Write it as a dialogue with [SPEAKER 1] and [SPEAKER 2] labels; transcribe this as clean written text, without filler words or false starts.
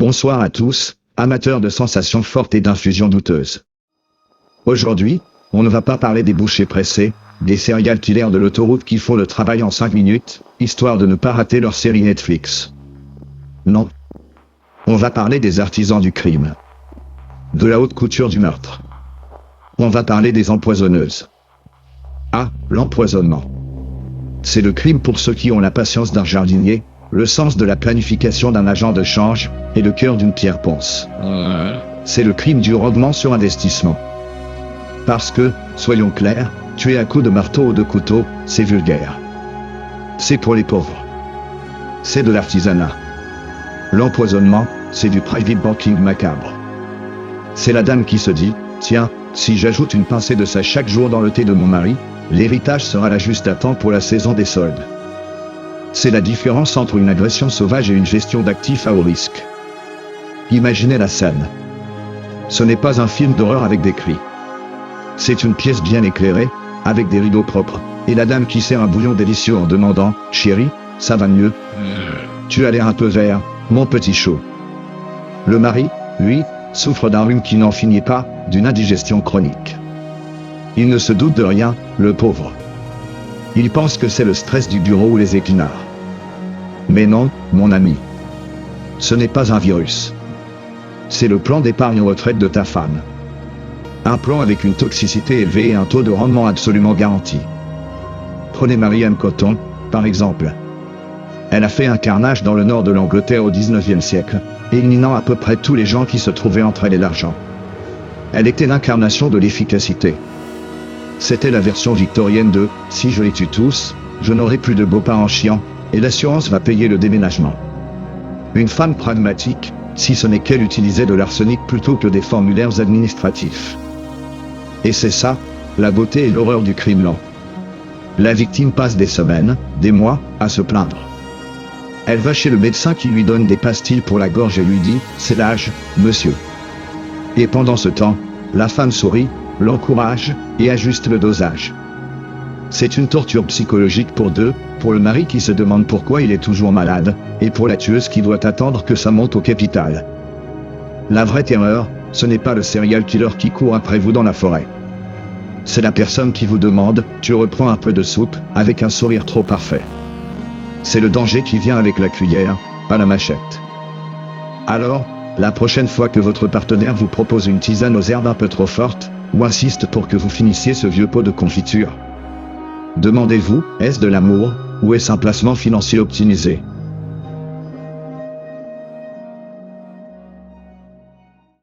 [SPEAKER 1] Bonsoir à tous, amateurs de sensations fortes et d'infusions douteuses. Aujourd'hui, on ne va pas parler des bouchers pressés, des serial killers de l'autoroute qui font le travail en 5 minutes, histoire de ne pas rater leur série Netflix. Non. On va parler des artisans du crime. De la haute couture du meurtre. On va parler des empoisonneuses. Ah, l'empoisonnement. C'est le crime pour ceux qui ont la patience d'un jardinier, le sens de la planification d'un agent de change, et le cœur d'une pierre ponce. C'est le crime du rendement sur investissement. Parce que, soyons clairs, tuer à coups de marteau ou de couteau, c'est vulgaire. C'est pour les pauvres. C'est de l'artisanat. L'empoisonnement, c'est du private banking macabre. C'est la dame qui se dit, tiens, si j'ajoute une pincée de ça chaque jour dans le thé de mon mari, l'héritage sera là juste à temps pour la saison des soldes. C'est la différence entre une agression sauvage et une gestion d'actifs à haut risque. Imaginez la scène. Ce n'est pas un film d'horreur avec des cris. C'est une pièce bien éclairée, avec des rideaux propres, et la dame qui sert un bouillon délicieux en demandant « Chérie, ça va mieux ? Tu as l'air un peu vert, mon petit chou. » Le mari, lui, souffre d'un rhume qui n'en finit pas, d'une indigestion chronique. Il ne se doute de rien, le pauvre. Il pense que c'est le stress du bureau ou les épinards. Mais non, mon ami. Ce n'est pas un virus. C'est le plan d'épargne retraite de ta femme. Un plan avec une toxicité élevée et un taux de rendement absolument garanti. Prenez Marianne Cotton, par exemple. Elle a fait un carnage dans le nord de l'Angleterre au XIXe siècle, éliminant à peu près tous les gens qui se trouvaient entre elle et l'argent. Elle était l'incarnation de l'efficacité. C'était la version victorienne de « si je les tue tous, je n'aurai plus de beaux-parents chiants, et l'assurance va payer le déménagement ». Une femme pragmatique, si ce n'est qu'elle utilisait de l'arsenic plutôt que des formulaires administratifs. Et c'est ça, la beauté et l'horreur du crime lent. La victime passe des semaines, des mois, à se plaindre. Elle va chez le médecin qui lui donne des pastilles pour la gorge et lui dit « c'est l'âge, monsieur ». Et pendant ce temps, la femme sourit, l'encourage, et ajuste le dosage. C'est une torture psychologique pour deux, pour le mari qui se demande pourquoi il est toujours malade, et pour la tueuse qui doit attendre que ça monte au capital. La vraie terreur, ce n'est pas le serial killer qui court après vous dans la forêt. C'est la personne qui vous demande « tu reprends un peu de soupe » avec un sourire trop parfait. C'est le danger qui vient avec la cuillère, pas la machette. Alors, la prochaine fois que votre partenaire vous propose une tisane aux herbes un peu trop forte, ou insiste pour que vous finissiez ce vieux pot de confiture, demandez-vous, est-ce de l'amour, ou est-ce un placement financier optimisé ?